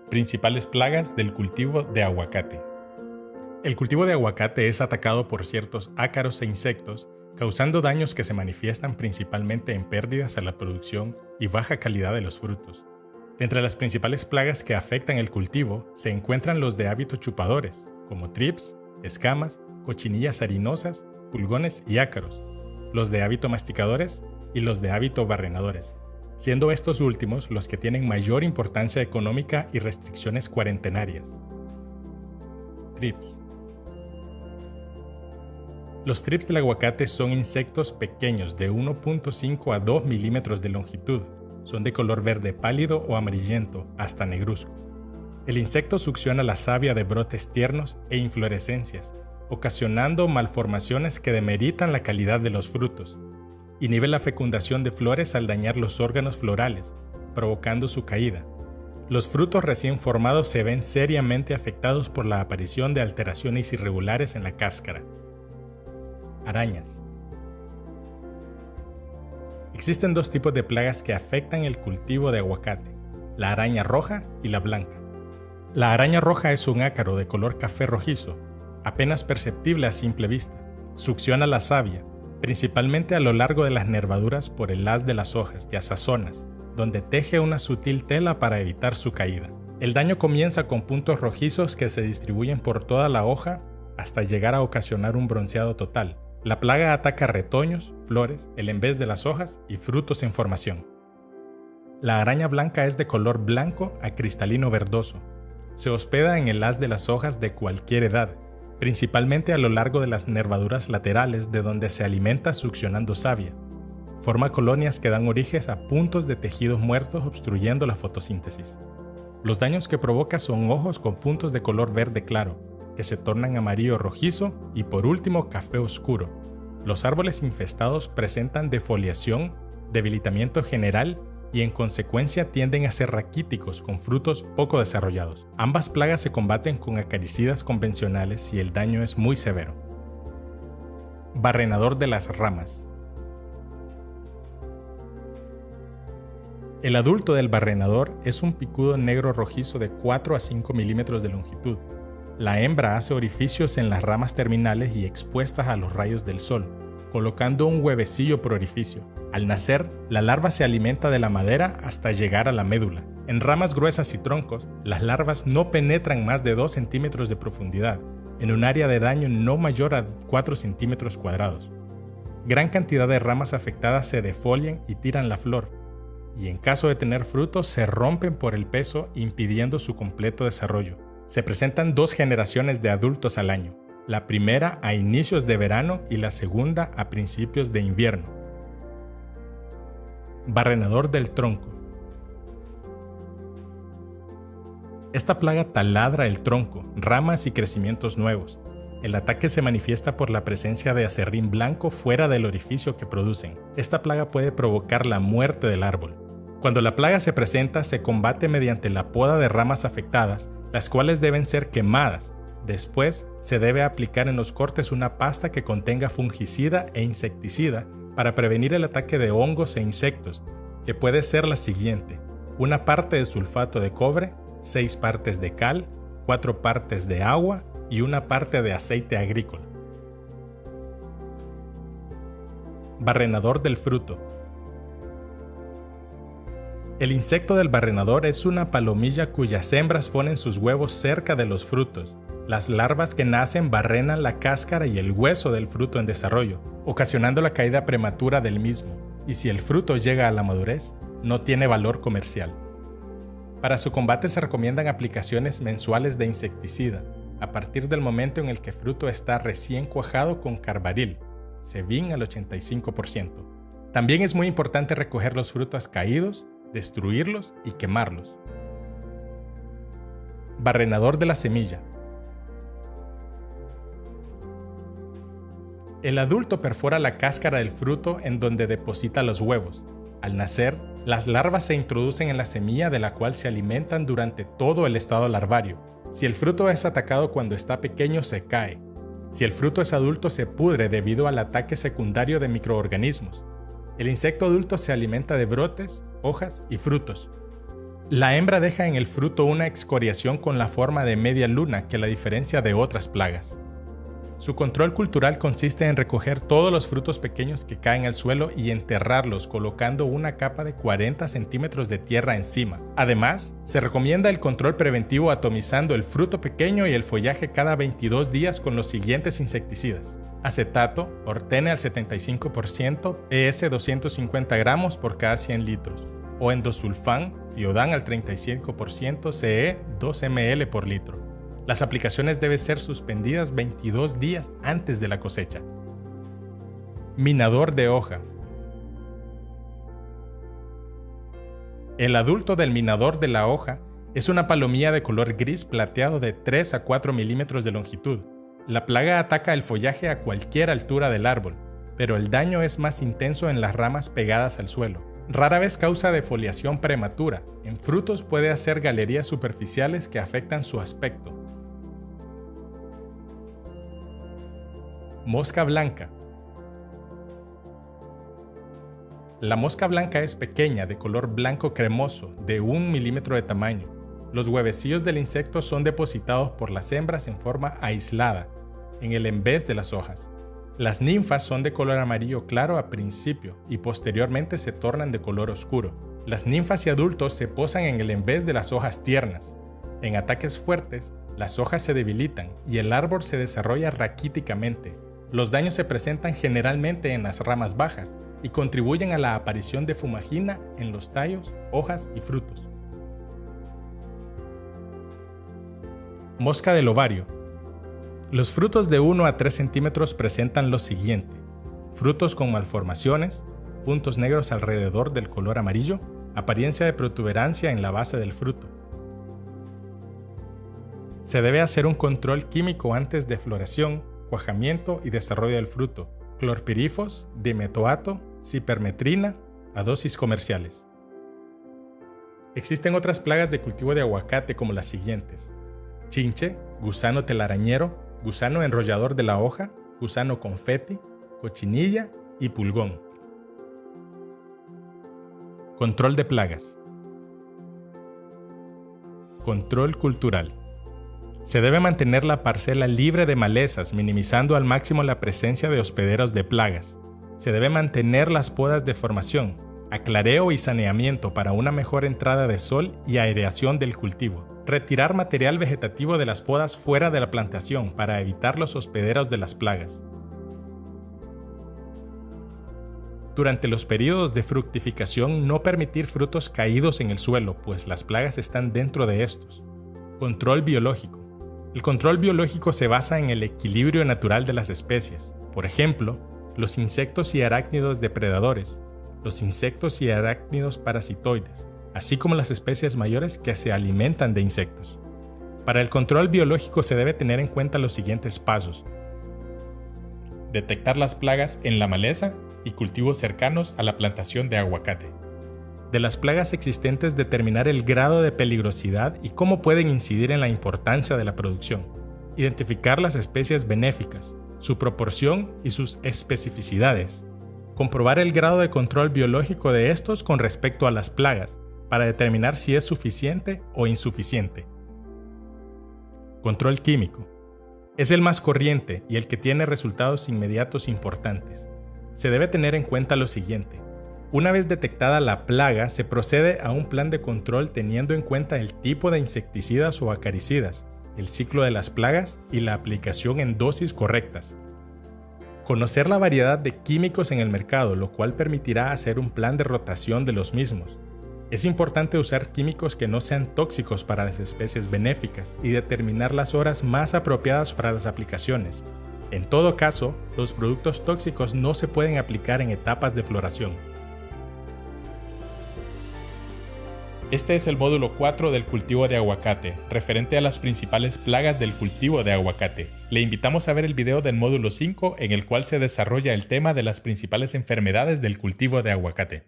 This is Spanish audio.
Principales plagas del cultivo de aguacate. El cultivo de aguacate es atacado por ciertos ácaros e insectos, causando daños que se manifiestan principalmente en pérdidas a la producción y baja calidad de los frutos. Entre las principales plagas que afectan el cultivo se encuentran los de hábito chupadores, como thrips, escamas, cochinillas harinosas, pulgones y ácaros, los de hábito masticadores y los de hábito barrenadores, siendo estos últimos los que tienen mayor importancia económica y restricciones cuarentenarias. Thrips. Los thrips del aguacate son insectos pequeños de 1.5 a 2 milímetros de longitud. Son de color verde pálido o amarillento hasta negruzco. El insecto succiona la savia de brotes tiernos e inflorescencias, ocasionando malformaciones que demeritan la calidad de los frutos. Inhibe la fecundación de flores al dañar los órganos florales, provocando su caída. Los frutos recién formados se ven seriamente afectados por la aparición de alteraciones irregulares en la cáscara. Arañas. Existen dos tipos de plagas que afectan el cultivo de aguacate, la araña roja y la blanca. La araña roja es un ácaro de color café rojizo, apenas perceptible a simple vista. Succiona la savia, principalmente a lo largo de las nervaduras por el haz de las hojas y azazonas, donde teje una sutil tela para evitar su caída. El daño comienza con puntos rojizos que se distribuyen por toda la hoja hasta llegar a ocasionar un bronceado total. La plaga ataca retoños, flores, el envés de las hojas y frutos en formación. La araña blanca es de color blanco a cristalino verdoso. Se hospeda en el haz de las hojas de cualquier edad, principalmente a lo largo de las nervaduras laterales de donde se alimenta succionando savia. Forma colonias que dan origen a puntos de tejidos muertos obstruyendo la fotosíntesis. Los daños que provoca son ojos con puntos de color verde claro, que se tornan amarillo rojizo y por último café oscuro. Los árboles infestados presentan defoliación, debilitamiento general y en consecuencia tienden a ser raquíticos con frutos poco desarrollados. Ambas plagas se combaten con acaricidas convencionales si el daño es muy severo. Barrenador de las ramas. El adulto del barrenador es un picudo negro rojizo de 4 a 5 milímetros de longitud. La hembra hace orificios en las ramas terminales y expuestas a los rayos del sol, colocando un huevecillo por orificio. Al nacer, la larva se alimenta de la madera hasta llegar a la médula. En ramas gruesas y troncos, las larvas no penetran más de 2 centímetros de profundidad, en un área de daño no mayor a 4 centímetros cuadrados. Gran cantidad de ramas afectadas se defolian y tiran la flor, y en caso de tener frutos se rompen por el peso impidiendo su completo desarrollo. Se presentan 2 generaciones de adultos al año, la primera a inicios de verano y la segunda a principios de invierno. Barrenador del tronco. Esta plaga taladra el tronco, ramas y crecimientos nuevos. El ataque se manifiesta por la presencia de aserrín blanco fuera del orificio que producen. Esta plaga puede provocar la muerte del árbol. Cuando la plaga se presenta, se combate mediante la poda de ramas afectadas, las cuales deben ser quemadas. Después, se debe aplicar en los cortes una pasta que contenga fungicida e insecticida para prevenir el ataque de hongos e insectos, que puede ser la siguiente: 1 parte de sulfato de cobre, 6 partes de cal, 4 partes de agua y 1 parte de aceite agrícola. Barrenador del fruto. El insecto del barrenador es una palomilla cuyas hembras ponen sus huevos cerca de los frutos. Las larvas que nacen barrenan la cáscara y el hueso del fruto en desarrollo, ocasionando la caída prematura del mismo, y si el fruto llega a la madurez, no tiene valor comercial. Para su combate se recomiendan aplicaciones mensuales de insecticida, a partir del momento en el que el fruto está recién cuajado con carbaril, Sevin al 85%. También es muy importante recoger los frutos caídos, destruirlos y quemarlos. Barrenador de la semilla. El adulto perfora la cáscara del fruto en donde deposita los huevos. Al nacer, las larvas se introducen en la semilla de la cual se alimentan durante todo el estado larvario. Si el fruto es atacado cuando está pequeño, se cae. Si el fruto es adulto, se pudre debido al ataque secundario de microorganismos. El insecto adulto se alimenta de brotes, hojas y frutos. La hembra deja en el fruto una excoriación con la forma de media luna que la diferencia de otras plagas. Su control cultural consiste en recoger todos los frutos pequeños que caen al suelo y enterrarlos colocando una capa de 40 centímetros de tierra encima. Además, se recomienda el control preventivo atomizando el fruto pequeño y el follaje cada 22 días con los siguientes insecticidas: acetato, Ortene al 75%, PS 250 gramos por cada 100 litros, o endosulfán, Tiodan al 35%, CE 2 ml por litro. Las aplicaciones deben ser suspendidas 22 días antes de la cosecha. Minador de hoja. El adulto del minador de la hoja es una palomilla de color gris plateado de 3 a 4 milímetros de longitud. La plaga ataca el follaje a cualquier altura del árbol, pero el daño es más intenso en las ramas pegadas al suelo. Rara vez causa defoliación prematura. En frutos puede hacer galerías superficiales que afectan su aspecto. Mosca blanca. La mosca blanca es pequeña, de color blanco cremoso, de 1 milímetro de tamaño. Los huevecillos del insecto son depositados por las hembras en forma aislada, en el envés de las hojas. Las ninfas son de color amarillo claro al principio y posteriormente se tornan de color oscuro. Las ninfas y adultos se posan en el envés de las hojas tiernas. En ataques fuertes, las hojas se debilitan y el árbol se desarrolla raquíticamente. Los daños se presentan generalmente en las ramas bajas y contribuyen a la aparición de fumagina en los tallos, hojas y frutos. Mosca del ovario. Los frutos de 1 a 3 centímetros presentan lo siguiente: frutos con malformaciones, puntos negros alrededor del color amarillo, apariencia de protuberancia en la base del fruto. Se debe hacer un control químico antes de floración, cuajamiento y desarrollo del fruto: clorpirifos, dimetoato, cipermetrina, a dosis comerciales. Existen otras plagas de cultivo de aguacate como las siguientes: chinche, gusano telarañero, gusano enrollador de la hoja, gusano confeti, cochinilla y pulgón. Control de plagas. Control cultural. Se debe mantener la parcela libre de malezas, minimizando al máximo la presencia de hospederos de plagas. Se debe mantener las podas de formación, aclareo y saneamiento para una mejor entrada de sol y aireación del cultivo. Retirar material vegetativo de las podas fuera de la plantación para evitar los hospederos de las plagas. Durante los periodos de fructificación, no permitir frutos caídos en el suelo, pues las plagas están dentro de estos. Control biológico. El control biológico se basa en el equilibrio natural de las especies. Por ejemplo, los insectos y arácnidos depredadores, los insectos y arácnidos parasitoides, así como las especies mayores que se alimentan de insectos. Para el control biológico se debe tener en cuenta los siguientes pasos: detectar las plagas en la maleza y cultivos cercanos a la plantación de aguacate. De las plagas existentes, determinar el grado de peligrosidad y cómo pueden incidir en la importancia de la producción. Identificar las especies benéficas, su proporción y sus especificidades. Comprobar el grado de control biológico de estos con respecto a las plagas, para determinar si es suficiente o insuficiente. Control químico. Es el más corriente y el que tiene resultados inmediatos importantes. Se debe tener en cuenta lo siguiente: una vez detectada la plaga, se procede a un plan de control teniendo en cuenta el tipo de insecticidas o acaricidas, el ciclo de las plagas y la aplicación en dosis correctas. Conocer la variedad de químicos en el mercado, lo cual permitirá hacer un plan de rotación de los mismos. Es importante usar químicos que no sean tóxicos para las especies benéficas y determinar las horas más apropiadas para las aplicaciones. En todo caso, los productos tóxicos no se pueden aplicar en etapas de floración. Este es el módulo 4 del cultivo de aguacate, referente a las principales plagas del cultivo de aguacate. Le invitamos a ver el video del módulo 5 en el cual se desarrolla el tema de las principales enfermedades del cultivo de aguacate.